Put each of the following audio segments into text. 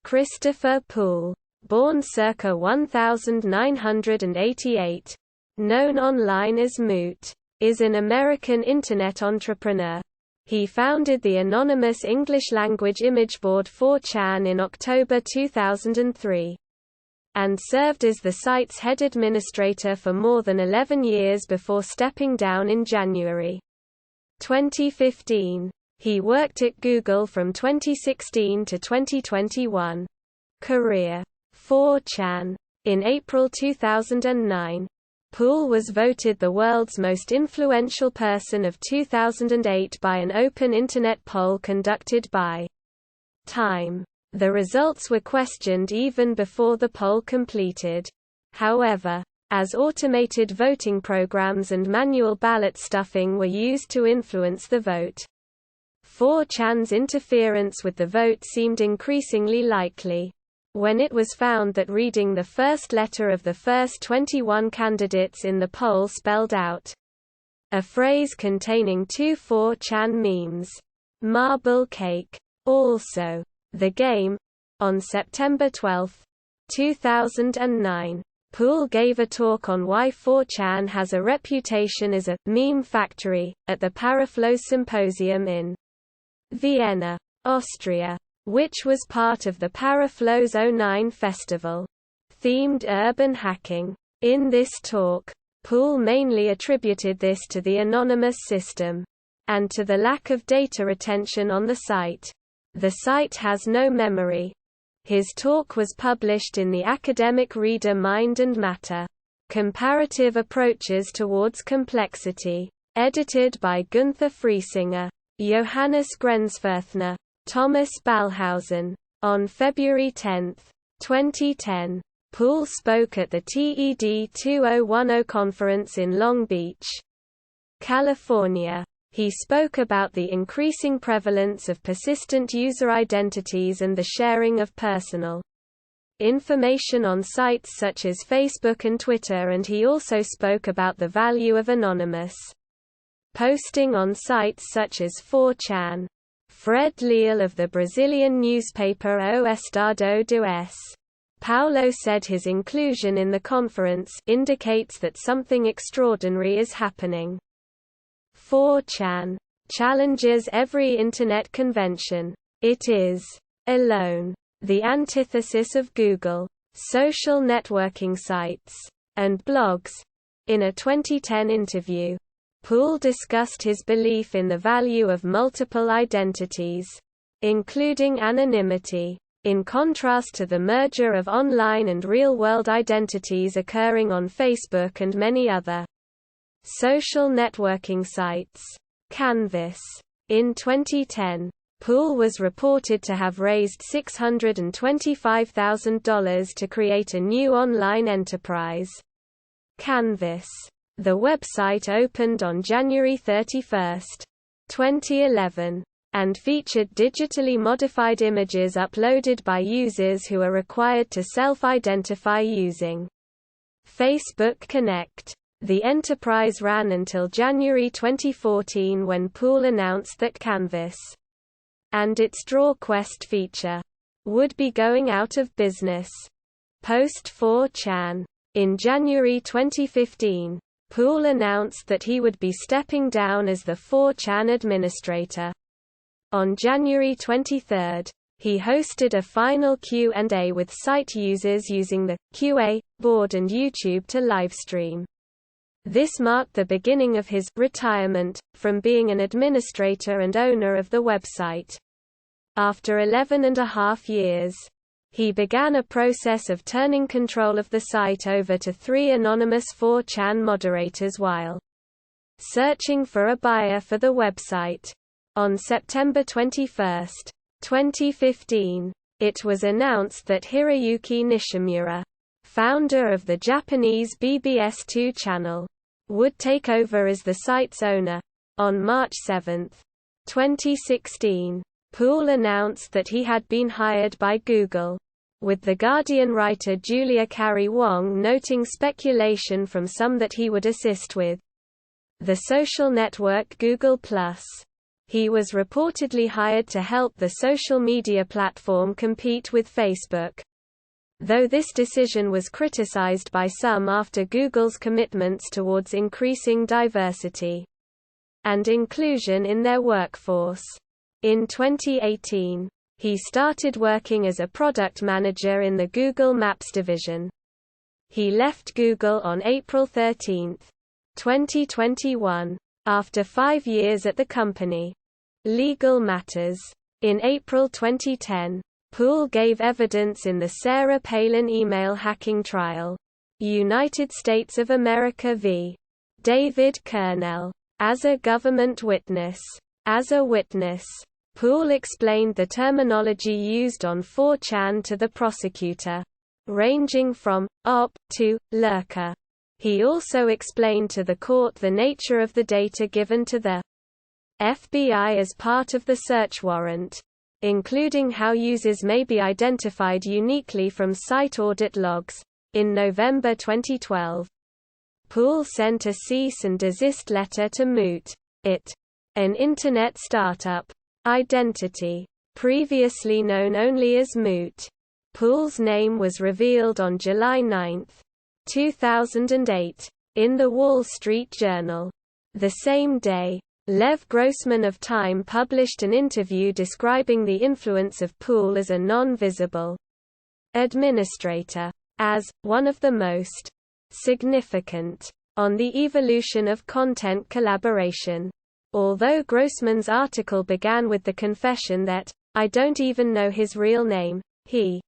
Christopher Poole, born circa 1988, known online as Moot, is an American Internet entrepreneur. He founded the anonymous English-language image board 4chan in October 2003. And served as the site's head administrator for more than 11 years before stepping down in January 2015. He worked at Google from 2016 to 2021. Career. 4chan. In April 2009, Poole was voted the world's most influential person of 2008 by an open Internet poll conducted by Time. The results were questioned even before the poll completed. However, as automated voting programs and manual ballot stuffing were used to influence the vote, 4chan's interference with the vote seemed increasingly likely. When it was found that reading the first letter of the first 21 candidates in the poll spelled out a phrase containing two 4chan memes, marble cake, also, the game, on September 12, 2009, Poole gave a talk on why 4chan has a reputation as a meme factory at the Paraflow Symposium in Vienna, Austria, which was part of the Paraflow's 09 festival, themed urban hacking. In this talk, Poole mainly attributed this to the anonymous system and to the lack of data retention on the site. The site has no memory. His talk was published in the academic reader Mind and Matter: Comparative Approaches Towards Complexity, edited by Gunther Friesinger, Johannes Grenzfurthner, Thomas Ballhausen. On February 10, 2010, Poole spoke at the TED 2010 conference in Long Beach, California. He spoke about the increasing prevalence of persistent user identities and the sharing of personal information on sites such as Facebook and Twitter, and he also spoke about the value of anonymous posting on sites such as 4chan. Fred Leal of the Brazilian newspaper O Estado do S. Paulo said his inclusion in the conference indicates that something extraordinary is happening. 4chan challenges every Internet convention. It is, alone, the antithesis of Google, social networking sites, and blogs. In a 2010 interview, Poole discussed his belief in the value of multiple identities, including anonymity, in contrast to the merger of online and real-world identities occurring on Facebook and many other social networking sites. Canvas. In 2010, Poole was reported to have raised $625,000 to create a new online enterprise, Canvas. The website opened on January 31, 2011, and featured digitally modified images uploaded by users who are required to self-identify using Facebook Connect. The enterprise ran until January 2014, when Poole announced that Canvas and its Draw Quest feature would be going out of business. Post 4chan. In January 2015, Poole announced that he would be stepping down as the 4chan administrator. On January 23, he hosted a final Q&A with site users using the QA board and YouTube to livestream. This marked the beginning of his retirement from being an administrator and owner of the website. After 11.5 years, he began a process of turning control of the site over to 3 anonymous 4chan moderators while searching for a buyer for the website. On September 21, 2015, it was announced that Hiroyuki Nishimura, founder of the Japanese BBS2 channel, would take over as the site's owner. On March 7, 2016, Poole announced that he had been hired by Google, with The Guardian writer Julia Carey Wong noting speculation from some that he would assist with the social network Google+. He was reportedly hired to help the social media platform compete with Facebook. Though this decision was criticized by some after Google's commitments towards increasing diversity and inclusion in their workforce. In 2018, he started working as a product manager in the Google Maps division. He left Google on April 13, 2021, after 5 years at the company. Legal matters. In April 2010, Poole gave evidence in the Sarah Palin email hacking trial. United States of America v. David Kernell. As a government witness. As a witness, Poole explained the terminology used on 4chan to the prosecutor, ranging from op to lurker. He also explained to the court the nature of the data given to the FBI as part of the search warrant, including how users may be identified uniquely from site audit logs. In November 2012, Poole sent a cease and desist letter to Moot, an internet startup identity, previously known only as Moot. Poole's name was revealed on July 9, 2008, in the Wall Street Journal. The same day, Lev Grossman of Time published an interview describing the influence of Poole as a non-visible administrator, as one of the most significant on the evolution of content collaboration. Although Grossman's article began with the confession that, "I don't even know his real name," he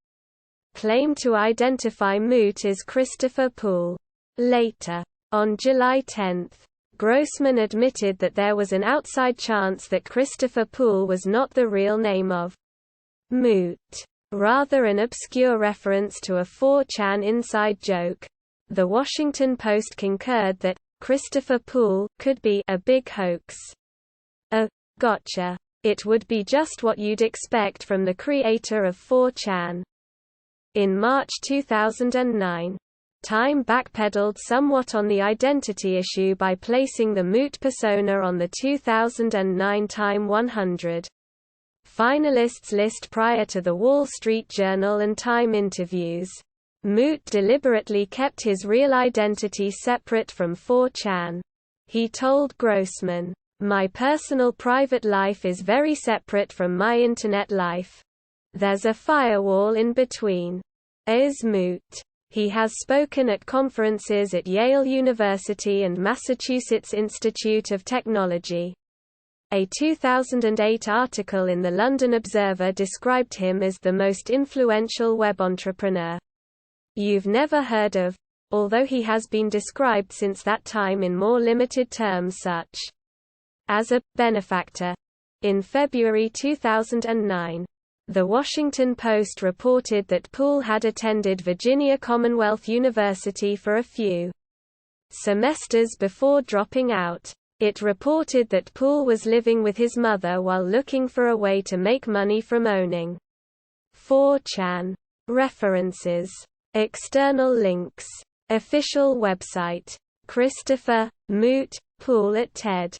claimed to identify Moot as Christopher Poole. Later, on July 10, Grossman admitted that there was an outside chance that Christopher Poole was not the real name of Moot, rather an obscure reference to a 4chan inside joke. The Washington Post concurred that Christopher Poole could be a big hoax. A gotcha. It would be just what you'd expect from the creator of 4chan. In March 2009, Time backpedaled somewhat on the identity issue by placing the Moot persona on the 2009 Time 100 finalists list prior to the Wall Street Journal and Time interviews. Moot deliberately kept his real identity separate from 4chan. He told Grossman, "My personal private life is very separate from my internet life. There's a firewall in between." As Moot, he has spoken at conferences at Yale University and Massachusetts Institute of Technology. A 2008 article in the London Observer described him as the most influential web entrepreneur you've never heard of, although he has been described since that time in more limited terms such as a benefactor. In February 2009, The Washington Post reported that Poole had attended Virginia Commonwealth University for a few semesters before dropping out. It reported that Poole was living with his mother while looking for a way to make money from owning 4chan. References. External links. Official website. Christopher Moot Poole at TED.